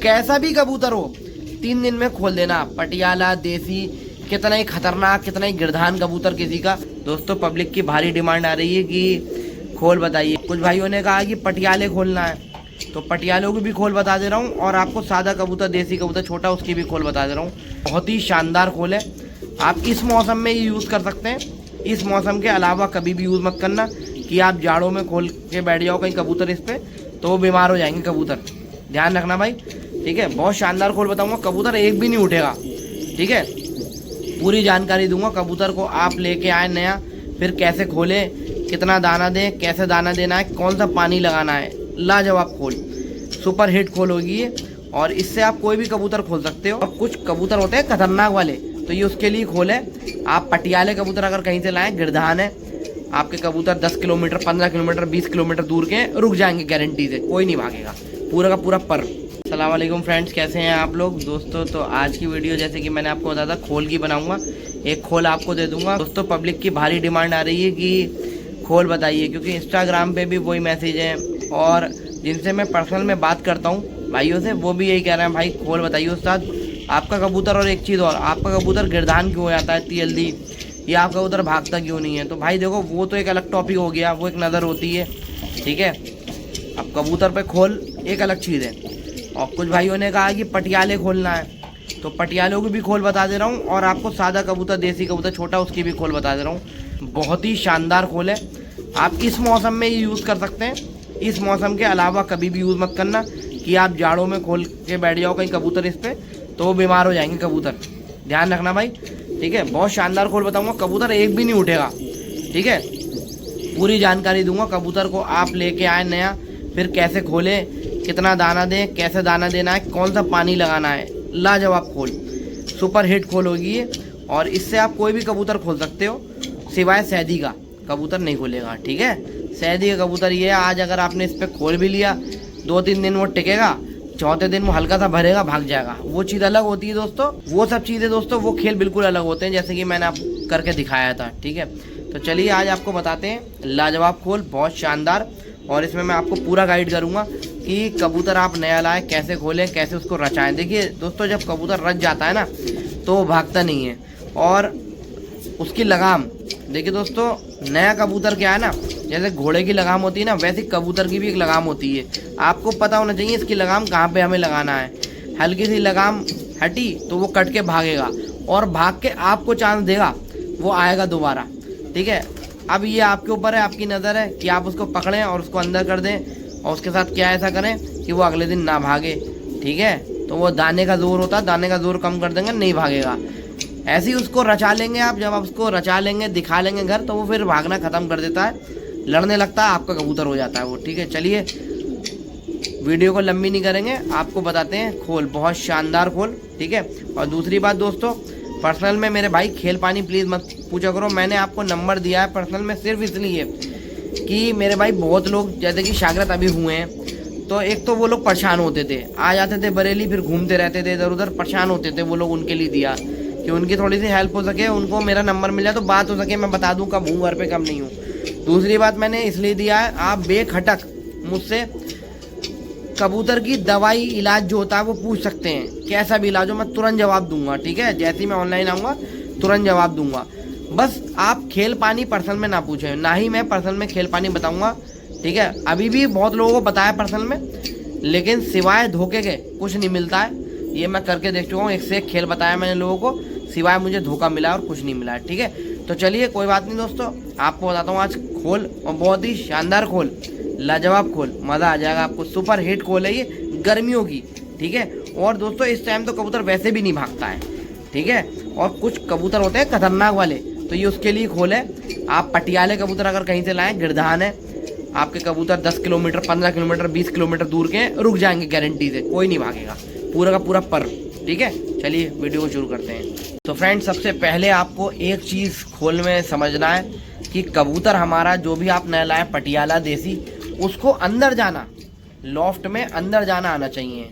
कैसा भी कबूतर हो 3 दिन में खोल देना। पटियाला, देसी, कितना ही खतरनाक, कितना ही गिरधान कबूतर किसी का। दोस्तों पब्लिक की भारी डिमांड आ रही है कि खोल बताइए। कुछ भाइयों ने कहा कि पटियाले खोलना है, तो पटियालों की भी खोल बता दे रहा हूँ, और आपको सादा कबूतर, देसी कबूतर छोटा, उसकी भी खोल बता दे रहा हूँ। बहुत ही शानदार खोल है। आप इस मौसम में ये यूज़ कर सकते हैं। इस मौसम के अलावा कभी भी यूज़ मत करना कि आप जाड़ों में खोल के बैठ जाओ कहीं कबूतर इस पर, तो वो बीमार हो जाएंगे कबूतर। ध्यान रखना भाई, ठीक है। बहुत शानदार खोल बताऊँगा, कबूतर एक भी नहीं उठेगा, ठीक है। पूरी जानकारी दूंगा। कबूतर को आप लेके आए नया, फिर कैसे खोले, कितना दाना दें, कैसे दाना देना है, कौन सा पानी लगाना है। लाजवाब खोल, सुपर हिट खोल होगी ये, और इससे आप कोई भी कबूतर खोल सकते हो। और कुछ कबूतर होते हैं खतरनाक वाले, तो ये उसके लिए खोल है। आप पटियाले कबूतर अगर कहीं से लाएं, गिरधान है, आपके कबूतर 10 किलोमीटर, 15 किलोमीटर, 20 किलोमीटर दूर के रुक जाएंगे गारंटी से, कोई नहीं भागेगा, पूरा का पूरा पर। अस्सलाम वालेकुम फ्रेंड्स, कैसे हैं आप लोग। दोस्तों तो आज की वीडियो जैसे कि मैंने आपको बताया था, खोल की बनाऊंगा। एक खोल आपको दे दूंगा। दोस्तों पब्लिक की भारी डिमांड आ रही है कि खोल बताइए, क्योंकि इंस्टाग्राम पे भी वही मैसेज है, और जिनसे मैं पर्सनल में बात करता हूँ भाइयों से, वो भी यही कह रहे हैं, भाई खोल बताइए उस्ताद आपका कबूतर। और एक चीज़ और, आपका कबूतर गिरधान क्यों हो जाता है इतनी जल्दी, या आपका कबूतर भागता क्यों नहीं है। तो भाई देखो, वो तो एक अलग टॉपिक हो गया, वो एक नज़र होती है, ठीक है। अब कबूतर पे खोल एक अलग चीज़ है। और कुछ भाइयों ने कहा कि पटियाले खोलना है, तो पटियालों की भी खोल बता दे रहा हूँ, और आपको सादा कबूतर, देसी कबूतर छोटा, उसकी भी खोल बता दे रहा हूँ। बहुत ही शानदार खोल है। आप इस मौसम में ये यूज़ कर सकते हैं। इस मौसम के अलावा कभी भी यूज़ मत करना कि आप जाड़ों में खोल के बैठ जाओ कहीं कबूतर इस पर, तो वो बीमार हो जाएंगे कबूतर। ध्यान रखना भाई, ठीक है। बहुत शानदार खोल बताऊँगा, कबूतर एक भी नहीं उठेगा, ठीक है। पूरी जानकारी दूंगा। कबूतर को आप लेके आए नया, फिर कैसे खोले, कितना दाना दें, कैसे दाना देना है, कौन सा पानी लगाना है। लाजवाब खोल, सुपर हिट खोल होगी ये, और इससे आप कोई भी कबूतर खोल सकते हो, सिवाय सैदी का कबूतर नहीं खोलेगा, ठीक है। सैदी का कबूतर ये है, आज अगर आपने इस पर खोल भी लिया, 2-3 दिन वो टिकेगा, चौथे दिन वो हल्का सा भरेगा, भाग जाएगा। वो चीज़ अलग होती है दोस्तों, वो सब चीज़ें दोस्तों, वो खेल बिल्कुल अलग होते हैं, जैसे कि मैंने आप करके दिखाया था, ठीक है। तो चलिए आज आपको बताते हैं लाजवाब खोल, बहुत शानदार। और इसमें मैं आपको पूरा गाइड करूँगा कि कबूतर आप नया लाए, कैसे खोलें, कैसे उसको रचाएं। देखिए दोस्तों, जब कबूतर रच जाता है ना, तो वो भागता नहीं है। और उसकी लगाम देखिए दोस्तों, नया कबूतर क्या है ना, जैसे घोड़े की लगाम होती है ना, वैसे कबूतर की भी एक लगाम होती है। आपको पता होना चाहिए इसकी लगाम कहाँ पे हमें लगाना है। हल्की सी लगाम हटी तो वो कट के भागेगा, और भाग के आपको चांस देगा, वो आएगा दोबारा, ठीक है। अब ये आपके ऊपर है, आपकी नज़र है कि आप उसको पकड़ें और उसको अंदर कर दें, और उसके साथ क्या ऐसा करें कि वो अगले दिन ना भागे, ठीक है। तो वो दाने का जोर होता है, दाने का जोर कम कर देंगे, नहीं भागेगा। ऐसे ही उसको रचा लेंगे आप, जब आप उसको रचा लेंगे, दिखा लेंगे घर, तो वो फिर भागना ख़त्म कर देता है, लड़ने लगता है, आपका कबूतर हो जाता है वो, ठीक है। चलिए वीडियो को लंबी नहीं करेंगे, आपको बताते हैं खोल, बहुत शानदार खोल, ठीक है। और दूसरी बात दोस्तों, पर्सनल में मेरे भाई खेल पानी प्लीज़ मत पूछा करो। मैंने आपको नंबर दिया है पर्सनल में सिर्फ इसलिए कि मेरे भाई बहुत लोग जैसे कि शागिर्द अभी हुए हैं, तो एक तो वो लोग परेशान होते थे, आ जाते थे बरेली, फिर घूमते रहते थे इधर उधर, परेशान होते थे वो लोग। उनके लिए दिया कि उनकी थोड़ी सी हेल्प हो सके, उनको मेरा नंबर मिल जाए तो बात हो सके, मैं बता दूँ कब हूँ घर पे कब नहीं हूँ। दूसरी बात मैंने इसलिए दिया है, आप बेखटक मुझसे कबूतर की दवाई, इलाज जो होता है वो पूछ सकते हैं। कैसा भी इलाज हो मैं तुरंत जवाब दूंगा, ठीक है। जैसे ही मैं ऑनलाइन आऊँगा तुरंत जवाब दूंगा। बस आप खेल पानी पर्सनल में ना पूछें, ना ही मैं पर्सनल में खेल पानी बताऊंगा, ठीक है। अभी भी बहुत लोगों को बताया पर्सनल में, लेकिन सिवाय धोखे के कुछ नहीं मिलता है। ये मैं करके देख चुका हूँ, एक से एक खेल बताया मैंने लोगों को, सिवाय मुझे धोखा मिला और कुछ नहीं मिला है, ठीक है। तो चलिए कोई बात नहीं दोस्तों, आपको बताता हूँ आज खोल, और बहुत ही शानदार खोल, लाजवाब खोल, मज़ा आ जाएगा आपको। सुपर हिट खोल है ये गर्मियों की, ठीक है। और दोस्तों इस टाइम तो कबूतर वैसे भी नहीं भागता है, ठीक है। और कुछ कबूतर होते हैं खतरनाक वाले, तो ये उसके लिए खोल है। आप पटियाले कबूतर अगर कहीं से लाएं, गिरधान है, आपके कबूतर 10 किलोमीटर, 15 किलोमीटर, 20 किलोमीटर दूर के रुक जाएंगे गारंटी से, कोई नहीं भागेगा, पूरा का पूरा पर, ठीक है। चलिए वीडियो को शुरू करते हैं। तो फ्रेंड्स, सबसे पहले आपको एक चीज़ खोल में समझना है कि कबूतर हमारा जो भी आप नया लाएं, पटियाला, देसी, उसको अंदर जाना, लॉफ्ट में अंदर जाना आना चाहिए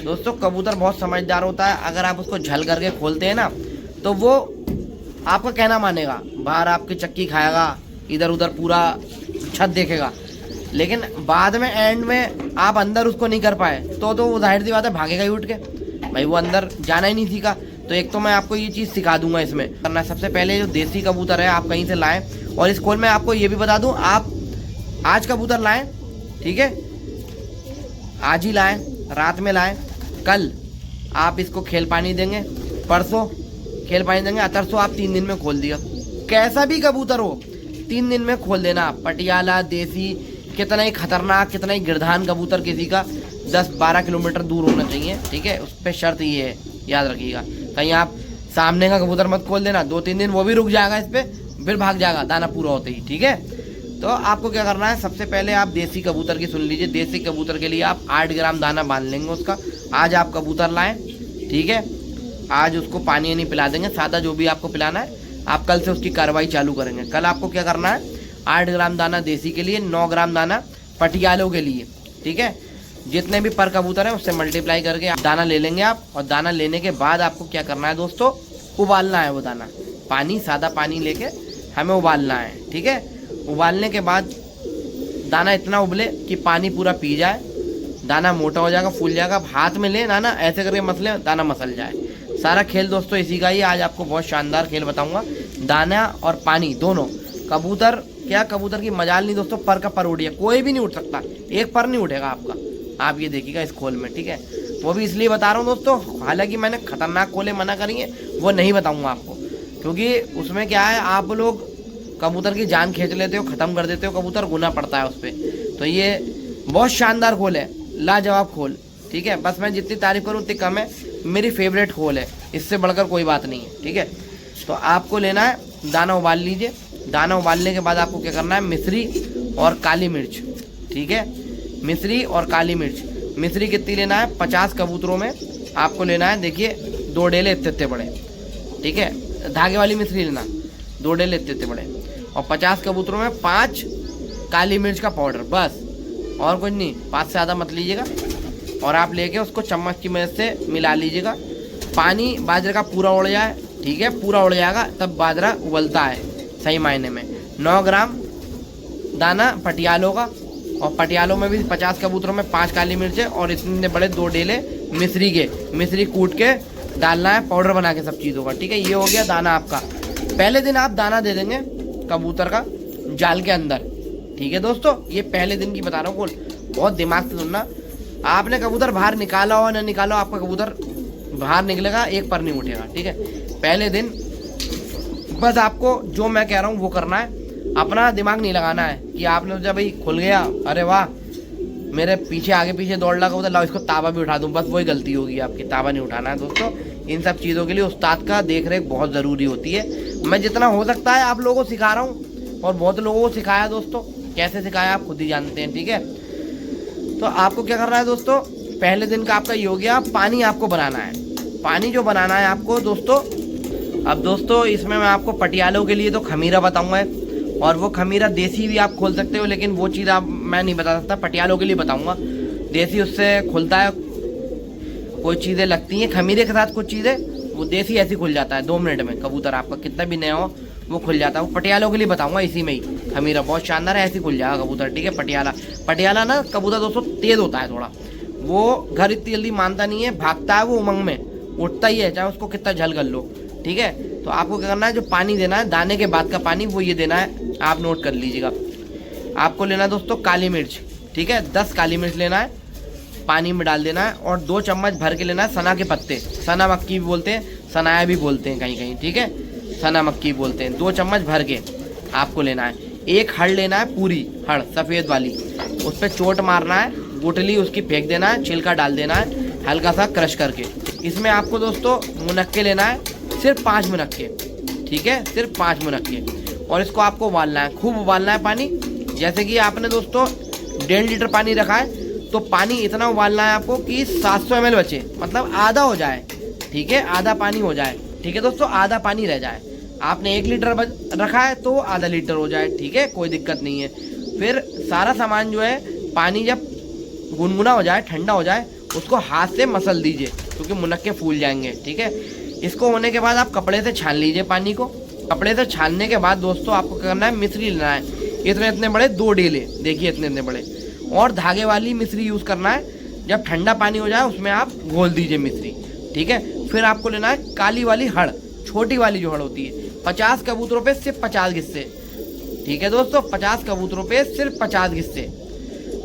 दोस्तों। कबूतर बहुत समझदार होता है, अगर आप उसको झल करके खोलते हैं ना, तो वो आपका कहना मानेगा, बाहर आपकी चक्की खाएगा, इधर उधर पूरा छत देखेगा। लेकिन बाद में एंड में आप अंदर उसको नहीं कर पाए तो वो जाहिर सी बात है भागेगा ही उठ के, भाई वो अंदर जाना ही नहीं सीखा। तो एक तो मैं आपको ये चीज़ सिखा दूंगा इसमें करना। सबसे पहले जो देसी कबूतर है आप कहीं से लाएं, और इस खोल में आपको ये भी बता दूं, आप आज कबूतर लाएं, ठीक है, आज ही लाएं, रात में लाएं, कल आप इसको खेल पानी देंगे, परसों खेल पानी देंगे, अतरसों आप 3 दिन में खोल दिया। कैसा भी कबूतर हो 3 दिन में खोल देना। पटियाला, देसी, कितना ही खतरनाक, कितना ही गिरधान कबूतर किसी का 10-12 किलोमीटर दूर होना चाहिए, ठीक है। उस पर शर्त ये है, याद रखिएगा। कहीं आप सामने का कबूतर मत खोल देना, 2-3 दिन वो भी रुक जाएगा इस पर, फिर भाग जाएगा दाना पूरा होते ही, ठीक है। तो आपको क्या करना है, सबसे पहले आप देसी कबूतर की सुन लीजिए। देसी कबूतर के लिए आप 8 ग्राम दाना बांध लेंगे उसका। आज आप कबूतर लाएं, ठीक है, आज उसको पानी नहीं पिला देंगे, सादा जो भी आपको पिलाना है। आप कल से उसकी कार्रवाई चालू करेंगे। कल आपको क्या करना है, 8 ग्राम दाना देसी के लिए, 9 ग्राम दाना पटियालों के लिए, ठीक है। जितने भी पर कबूतर है उससे मल्टीप्लाई करके दाना ले लेंगे आप। और दाना लेने के बाद आपको क्या करना है दोस्तों, उबालना है वो दाना। पानी, सादा पानी लेके हमें उबालना है, ठीक है। उबालने के बाद दाना इतना उबले कि पानी पूरा पी जाए, दाना मोटा हो जाएगा, फूल जाएगा। हाथ में ले दाना, ऐसे करके मसले, दाना मसल जाए। सारा खेल दोस्तों इसी का ही। आज आपको बहुत शानदार खेल बताऊंगा, दाना और पानी दोनों। कबूतर क्या, कबूतर की मजाल नहीं दोस्तों, पर का पर उड़िए, कोई भी नहीं उठ सकता, एक पर नहीं उठेगा आपका। आप ये देखिएगा इस खोल में, ठीक है। वो भी इसलिए बता रहा हूँ दोस्तों, हालांकि मैंने खतरनाक खोले मना करी है, वो नहीं बताऊंगा आपको, क्योंकि उसमें क्या है, आप लोग कबूतर की जान खींच लेते हो, ख़त्म कर देते हो कबूतर, गुना पड़ता है उस पर। तो ये बहुत शानदार खोल है, लाजवाब खोल, ठीक है। बस मैं जितनी तारीफ करूँ उतनी कम है, मेरी फेवरेट खोल है, इससे बढ़कर कोई बात नहीं है, ठीक है। तो आपको लेना है, दाना उबाल लीजिए। दाना उबालने के बाद आपको क्या करना है, मिश्री और काली मिर्च, ठीक है। मिश्री और काली मिर्च, मिश्री कितनी लेना है, 50 कबूतरों में आपको लेना है, देखिए 2 डेले इतने बड़े, ठीक है। धागे वाली मिश्री लेना, 2 डेले इतने बड़े। और 50 कबूतरों में 5 काली मिर्च का पाउडर, बस, और कुछ नहीं, 5 से ज़्यादा मत लीजिएगा। और आप लेके उसको चम्मच की मदद से मिला लीजिएगा। पानी बाजरे का पूरा उड़ जाए, ठीक है, पूरा उड़ जाएगा, तब बाजरा उबलता है सही मायने में। 9 ग्राम दाना पटियालों का, और पटियालों में भी 50 कबूतरों में 5 काली मिर्चें और इतने बड़े 2 डेले मिश्री के, मिश्री कूट के डालना है, पाउडर बना के सब चीज़ों का, ठीक है। ये हो गया दाना आपका। पहले दिन आप दाना दे देंगे कबूतर का जाल के अंदर, ठीक है दोस्तों। ये पहले दिन की बता रहा हूँ, बहुत दिमाग से सुनना। आपने कबूतर बाहर निकाला हो ना निकाला हो, आपका कबूतर बाहर निकलेगा, एक पर नहीं उठेगा, ठीक है। पहले दिन बस आपको जो मैं कह रहा हूँ वो करना है, अपना दिमाग नहीं लगाना है कि आपने जब भाई खुल गया, अरे वाह मेरे पीछे आगे पीछे दौड़ लगा कबूतर, लाओ इसको ताबा भी उठा दूँ, बस वही गलती होगी आपकी। ताबा नहीं उठाना है दोस्तों। इन सब चीज़ों के लिए उस्ताद का देख रेख बहुत ज़रूरी होती है। मैं जितना हो सकता है आप लोगों को सिखा रहा हूँ, और बहुत लोगों को सिखाया दोस्तों, कैसे सिखाया आप खुद ही जानते हैं, ठीक है। तो आपको क्या करना है दोस्तों, पहले दिन का आपका ये हो गया। पानी आपको बनाना है, पानी जो बनाना है आपको दोस्तों, अब दोस्तों इसमें मैं आपको पटियालों के लिए तो खमीरा बताऊंगा, और वो खमीरा देसी भी आप खोल सकते हो, लेकिन वो चीज़ आप मैं नहीं बता सकता, पटियालों के लिए बताऊंगा। देसी उससे खुलता है, कोई चीज़ें लगती हैं खमीरे के साथ, कुछ चीज़ें वो देसी ऐसी खुल जाता है 2 मिनट में, कबूतर आपका कितना भी नया हो वो खुल जाता है। वो पटियालों के लिए बताऊंगा, इसी में ही खमीरा बहुत शानदार है, ऐसे खुल जाएगा कबूतर, ठीक है। पटियाला ना कबूतर दोस्तों तेज़ होता है थोड़ा, वो घर इतनी जल्दी मानता नहीं है, भागता है वो उमंग में, उठता ही है चाहे उसको कितना झल कर लो, ठीक है। तो आपको क्या करना है, जो पानी देना है दाने के बाद का पानी, वो ये देना है, आप नोट कर लीजिएगा। आपको लेना है दोस्तों काली मिर्च, ठीक है, 10 काली मिर्च लेना है, पानी में डाल देना है। और 2 चम्मच भर के लेना है सना के पत्ते, सना मक्की भी बोलते हैं, सनाया भी बोलते हैं कहीं कहीं, ठीक है, सना मक्की बोलते हैं। 2 चम्मच भर के आपको लेना है। 1 हड़ लेना है, पूरी हड़ सफ़ेद वाली, उस पर चोट मारना है, गुटली उसकी फेंक देना है, छिलका डाल देना है हल्का सा क्रश करके। इसमें आपको दोस्तों मुनक्के लेना है, सिर्फ 5 मुनक्के, ठीक है, सिर्फ 5 मुनक्के। और इसको आपको उबालना है, खूब उबालना है पानी। जैसे कि आपने दोस्तों 1.5 लीटर पानी रखा है, तो पानी इतना उबालना है आपको कि 700 ml बचे, मतलब आधा हो जाए, ठीक है, आधा पानी हो जाए, ठीक है दोस्तों, आधा पानी रह जाए। आपने 1 लीटर रखा है तो आधा लीटर हो जाए, ठीक है, कोई दिक्कत नहीं है। फिर सारा सामान जो है, पानी जब गुनगुना हो जाए, ठंडा हो जाए, उसको हाथ से मसल दीजिए, क्योंकि मुनक्के फूल जाएंगे, ठीक है। इसको होने के बाद आप कपड़े से छान लीजिए पानी को। कपड़े से छानने के बाद दोस्तों आपको क्या करना है, मिश्री लेना है। इतने इतने बड़े 2 डेले, देखिए इतने इतने बड़े। और धागे वाली मिश्री यूज़ करना है। जब ठंडा पानी हो जाए उसमें आप घोल दीजिए मिश्री, ठीक है। फिर आपको लेना है काली वाली हड़, छोटी वाली जो हड़ होती है। 50 कबूतरों पे सिर्फ 50 गिस्से, ठीक है दोस्तों। 50 कबूतरों पे सिर्फ 50 गिस्से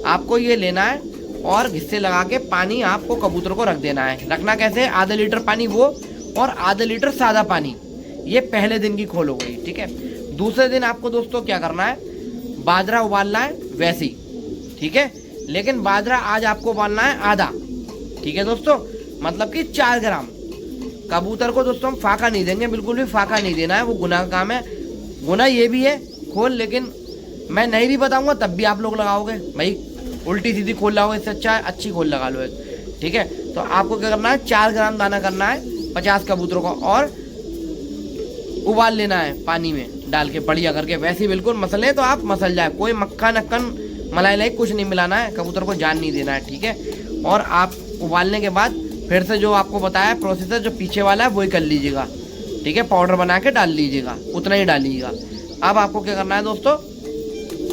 आपको ये लेना है। और घिस्से लगा के पानी आपको कबूतर को रख देना है। रखना कैसे है, आधा लीटर पानी वो और आधा लीटर सादा पानी। ये पहले दिन की खोल हो गई, ठीक है। दूसरे दिन आपको दोस्तों क्या करना है, बाजरा उबालना है वैसे ही, ठीक है। लेकिन बाजरा आज आपको उबालना है आधा, ठीक है दोस्तों, मतलब कि 4 ग्राम। कबूतर को दोस्तों हम फाका नहीं देंगे, बिल्कुल भी फाका नहीं देना है, वो गुनाह का काम है। गुनाह ये भी है खोल, लेकिन मैं नहीं भी बताऊंगा तब भी आप लोग लगाओगे भाई, उल्टी सीधी खोल लगाओगे, इससे अच्छा है अच्छी खोल लगा लो, ठीक है। तो आपको क्या करना है, 4 ग्राम दाना करना है 50 कबूतरों को, और उबाल लेना है पानी में डाल के बढ़िया करके, वैसे ही बिल्कुल मसले तो आप मसल जाए। कोई मक्खन नक्कन मलाई लाई कुछ नहीं मिलाना है, कबूतर को जान नहीं देना है, ठीक है। और आप उबालने के बाद फिर से जो आपको बताया प्रोसेसर जो पीछे वाला है वही कर लीजिएगा, ठीक है। पाउडर बना के डाल लीजिएगा, उतना ही डालिएगा। अब आपको क्या करना है दोस्तों,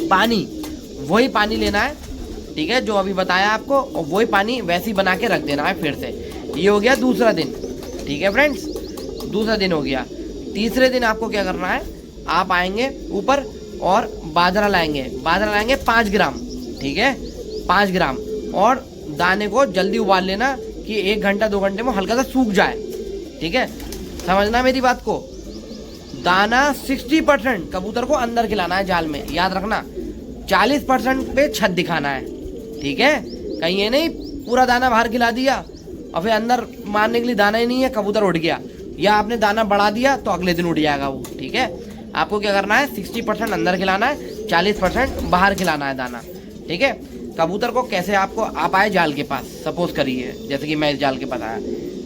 पानी वही पानी लेना है, ठीक है, जो अभी बताया आपको, और वही पानी वैसे ही बना के रख देना है फिर से। ये हो गया दूसरा दिन, ठीक है फ्रेंड्स, दूसरा दिन हो गया। तीसरे दिन आपको क्या करना है, आप आएंगे ऊपर और बाजरा लाएंगे। बाजरा लाएंगे 5 ग्राम, ठीक है, 5 ग्राम। और दाने को जल्दी उबाल लेना कि 1 घंटा 2 घंटे में हल्का सा सूख जाए, ठीक है। समझना मेरी बात को। दाना 60% कबूतर को अंदर खिलाना है जाल में, याद रखना। 40% पे छत दिखाना है, ठीक है। कहीं ये नहीं पूरा दाना बाहर खिला दिया और फिर अंदर मारने के लिए दाना ही नहीं है, कबूतर उड़ गया, या आपने दाना बढ़ा दिया तो अगले दिन उड़ जाएगा वो, ठीक है। आपको क्या करना है, 60% अंदर खिलाना है, 40% बाहर खिलाना है दाना, ठीक है। कबूतर को कैसे, आपको आप आए जाल के पास, सपोज करिए जैसे कि मैं इस जाल के पास आया,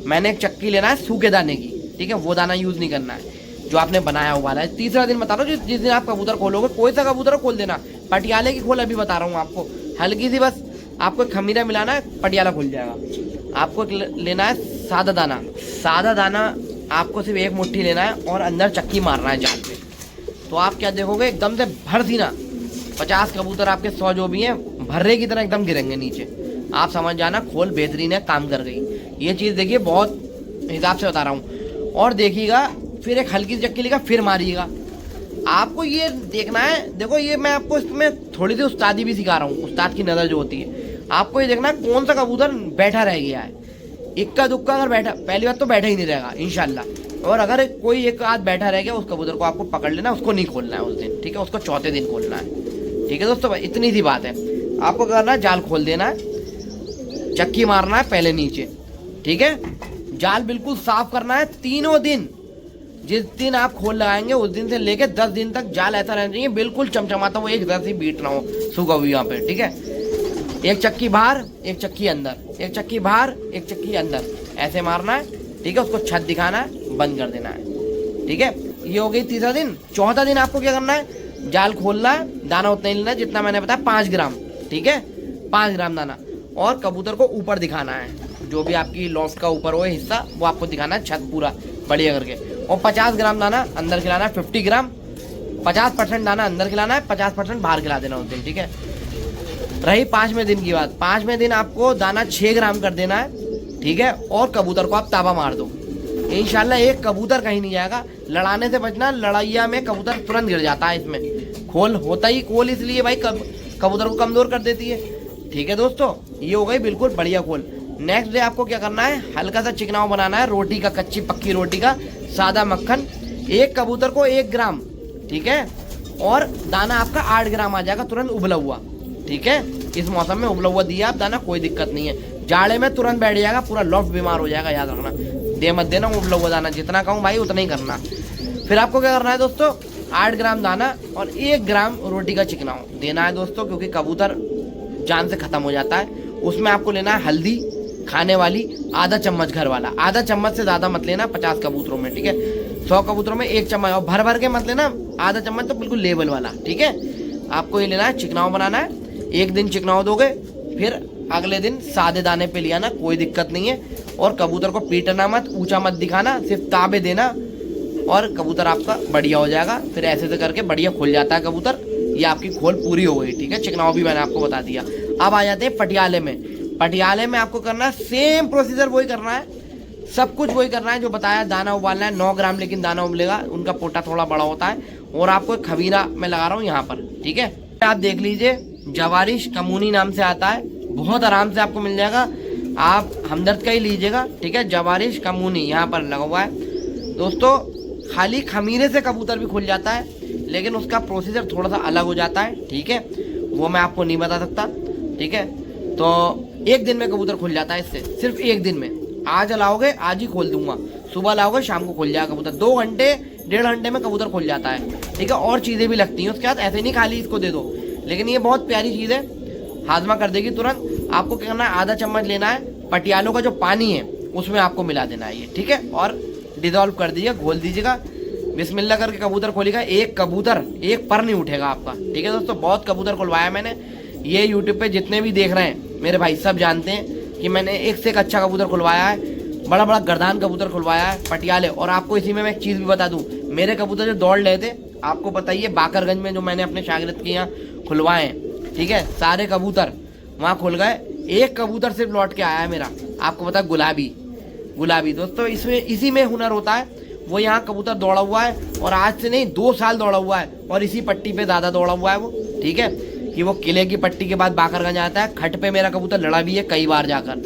मैंने एक चक्की लेना है सूखे दाने की, ठीक है। वो दाना यूज़ नहीं करना है जो आपने बनाया उबाला है। तीसरा दिन बता रहा हूँ, जिस दिन आप कबूतर खोलोगे, कोई सा कबूतर खोल देना। पटियाले की खोल अभी बता रहा हूँ आपको, हल्की सी बस आपको खमीरा मिलाना है, पटियाला खुल जाएगा। आपको लेना है सादा दाना। सादा दाना आपको सिर्फ 1 मुट्ठी लेना है और अंदर चक्की मारना है जाल पे। तो आप क्या देखोगे, एकदम से भर सी ना 50 कबूतर आपके 100 जो भी हैं भर्रे की तरह एकदम गिरेंगे नीचे। आप समझ जाना खोल बेहतरीन है, काम कर गई। ये चीज़ देखिए, बहुत हिसाब से बता रहा हूँ। और देखिएगा फिर एक हल्की सी चक्की लेगा, फिर मारिएगा। आपको ये देखना है, देखो ये मैं आपको इसमें थोड़ी सी उस्तादी भी सिखा रहा हूँ, उस्ताद की नज़र जो होती है। आपको ये देखना है कौन सा कबूतर बैठा रह गया है। इक्का दुक्का अगर बैठा, पहली बात तो बैठा ही नहीं रहेगा इंशाल्लाह। और अगर कोई एक आध बैठा रह गया, उस कबूतर को आपको पकड़ लेना, उसको नहीं खोलना है उस दिन, ठीक है। उसको चौथे दिन खोलना है, ठीक है दोस्तों। इतनी सी बात है। आपको क्या करना है, जाल खोल देना है, चक्की मारना है पहले नीचे, ठीक है। जाल बिल्कुल साफ करना है तीनों दिन। जिस दिन आप खोल लगाएंगे उस दिन से लेके 10 दिन तक जाल ऐसा रहना चाहिए बिल्कुल चमचमाता हुआ, एक जैसी बीट ना हो सूखा हुई यहाँ पे, ठीक है। एक चक्की बाहर, एक चक्की अंदर, एक चक्की बाहर, एक चक्की अंदर, ऐसे मारना है, ठीक है। उसको छत दिखाना है, बंद कर देना है, ठीक है। ये हो गई तीसरा दिन। चौथा दिन आपको क्या करना है, जाल खोलना है, दाना उतना ही लेना है जितना मैंने बताया, 5 ग्राम, ठीक है, 5 ग्राम दाना। और कबूतर को ऊपर दिखाना है, जो भी आपकी लॉफ्ट का ऊपर हो हिस्सा वो आपको दिखाना है, छत पूरा बढ़िया करके। और 50 ग्राम दाना अंदर खिलाना है, 50 ग्राम, 50% दाना अंदर खिलाना है, 50% बाहर खिला देना उस दिन, ठीक है। रही 5वें दिन की बात, 5वें दिन आपको दाना 6 ग्राम कर देना है, ठीक है। और कबूतर को आप ताबा मार दो, इंशाल्लाह एक कबूतर कहीं नहीं जाएगा। लड़ाने से बचना, लड़ाइया में कबूतर तुरंत गिर जाता है। इसमें खोल होता ही खोल इसलिए भाई कबूतर को कमज़ोर कर देती है, ठीक है दोस्तों। ये हो गई बिल्कुल बढ़िया खोल। नेक्स्ट डे आपको क्या करना है, हल्का सा चिकनाव बनाना है रोटी का, कच्ची पक्की रोटी का, सादा मक्खन। एक कबूतर को 1 ग्राम, ठीक है। और दाना आपका 8 ग्राम आ जाएगा तुरंत उबला हुआ, ठीक है। इस मौसम में उबला हुआ दिया आप दाना, कोई दिक्कत नहीं है। जाड़े में तुरंत बैठ जाएगा, पूरा लॉफ्ट बीमार हो जाएगा, याद रखना। दे मत देना उबला हुआ दाना, जितना कहूँ भाई उतना ही करना। फिर आपको क्या करना है दोस्तों, 8 ग्राम दाना और 1 ग्राम रोटी का चिकनाव देना है दोस्तों, क्योंकि कबूतर जान से ख़त्म हो जाता है। उसमें आपको लेना है हल्दी खाने वाली, आधा चम्मच घर वाला, आधा चम्मच से ज़्यादा मत लेना 50 कबूतरों में, ठीक है। 100 कबूतरों में 1 चम्मच, और भर भर के मत लेना, आधा चम्मच तो बिल्कुल लेवल वाला, ठीक है। आपको ये लेना है, चिकनाव बनाना है। 1 दिन चिकनाव दोगे, फिर अगले दिन सादे दाने पे लिया ना, कोई दिक्कत नहीं है। और कबूतर को पीटना मत, ऊंचा मत दिखाना, सिर्फ ताबे देना और कबूतर आपका बढ़िया हो जाएगा। फिर ऐसे से करके बढ़िया खुल जाता है कबूतर। ये आपकी खोल पूरी हो गई। ठीक है, चिकनाव भी मैंने आपको बता दिया। अब आ जाते हैं पटियाले में। पटियाले में आपको करना है सेम प्रोसीजर, वही करना है, सब कुछ वही करना है जो बताया। दाना उबालना है 9 ग्राम, लेकिन दाना उबलेगा, उनका पोटा थोड़ा बड़ा होता है। और आपको एक खमीरा मैं लगा रहा हूँ यहाँ पर। ठीक है, आप देख लीजिए, जवारिश कमूनी नाम से आता है, बहुत आराम से आपको मिल जाएगा। आप हमदर्द का ही लीजिएगा। ठीक है, जवारिश कमूनी यहाँ पर लगा हुआ है। दोस्तों खाली खमीरे से कबूतर भी खुल जाता है, लेकिन उसका प्रोसीजर थोड़ा सा अलग हो जाता है। ठीक है, वो मैं आपको नहीं बता सकता। ठीक है, तो 1 दिन में कबूतर खुल जाता है इससे, सिर्फ 1 दिन में। आज लाओगे आज ही खोल दूंगा, सुबह लाओगे शाम को खुल जाएगा कबूतर। 2 घंटे 1.5 घंटे में कबूतर खुल जाता है। ठीक है, और चीज़ें भी लगती हैं उसके बाद, ऐसे नहीं खाली इसको दे दो, लेकिन ये बहुत प्यारी चीज़ है, हाजमा कर देगी तुरंत। आपको क्या करना है, आधा चम्मच लेना है, पटियालों का जो पानी है उसमें आपको मिला देना है ये। ठीक है, और डिजोल्व कर दीजिए, घोल दीजिएगा, बिस्मिल्लाह करके कबूतर खोलेगा। एक कबूतर एक पर नहीं उठेगा आपका। ठीक है दोस्तों, बहुत कबूतर खुलवाया मैंने। ये यूट्यूब पे जितने भी देख रहे हैं मेरे भाई सब जानते हैं कि मैंने एक से एक अच्छा कबूतर खुलवाया है, बड़ा बड़ा गर्दान कबूतर खुलवाया है, पटियाले। और आपको इसी में मैं एक चीज़ भी बता दूं, मेरे कबूतर जो दौड़ रहे थे, आपको बताइए बाकरगंज में जो मैंने अपने शागिर्द के यहाँ खुलवाए हैं, ठीक है, सारे कबूतर वहाँ खुल गए। एक कबूतर सिर्फ लौट के आया है मेरा, आपको पता, गुलाबी। दोस्तों इसमें इसी में हुनर होता है। वो यहाँ कबूतर दौड़ा हुआ है, और आज से नहीं 2 साल दौड़ा हुआ है, और इसी पट्टी पे ज़्यादा दौड़ा हुआ है वो। ठीक है, कि वो किले की पट्टी के बाद बाकरगंज आता है। खट पे मेरा कबूतर लड़ा भी है कई बार जाकर,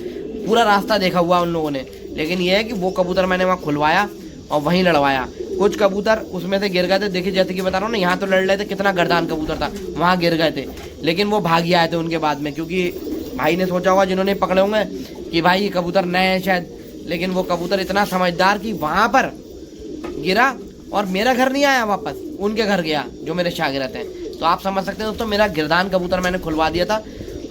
पूरा रास्ता देखा हुआ उन लोगों ने। लेकिन ये है कि वो कबूतर मैंने वहाँ खुलवाया और वहीं लड़वाया। कुछ कबूतर उसमें से गिर गए थे, देखिए जैसे कि बता रहा हूँ ना, यहाँ तो लड़ रहे थे, कितना गर्दान कबूतर था, वहाँ गिर गए थे, लेकिन वो भाग आए थे उनके बाद में। क्योंकि भाई ने सोचा होगा, जिन्होंने पकड़े होंगे, कि भाई ये कबूतर नए हैं शायद, लेकिन वो कबूतर इतना समझदार कि वहाँ पर गिरा और मेरा घर नहीं आया, वापस उनके घर गया जो मेरे शागिर्द हैं। तो आप समझ सकते हैं दोस्तों, मेरा गिरदान कबूतर मैंने खुलवा दिया था।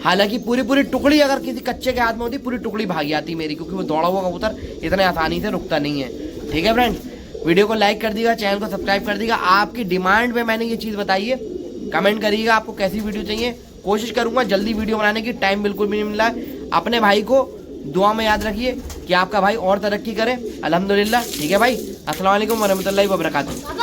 हालांकि पूरी टुकड़ी अगर किसी कच्चे के हाथ में होती, पूरी टुकड़ी भाग जाती मेरी, क्योंकि वो दौड़ा हुआ कबूतर इतने आसानी से रुकता नहीं है। ठीक है फ्रेंड्स, वीडियो को लाइक कर दीजिएगा, चैनल को सब्सक्राइब कर दीजिएगा। आपकी डिमांड पे मैंने ये चीज़ बताई है, कमेंट करिएगा आपको कैसी वीडियो चाहिए। कोशिश करूंगा जल्दी वीडियो बनाने की, टाइम बिल्कुल भी नहीं मिल रहा है। अपने भाई को दुआ में याद रखिए कि आपका भाई और तरक्की करे, अल्हम्दुलिल्लाह। ठीक है भाई, अस्सलाम वालेकुम वरहमतुल्लाहि वबरकातुहू।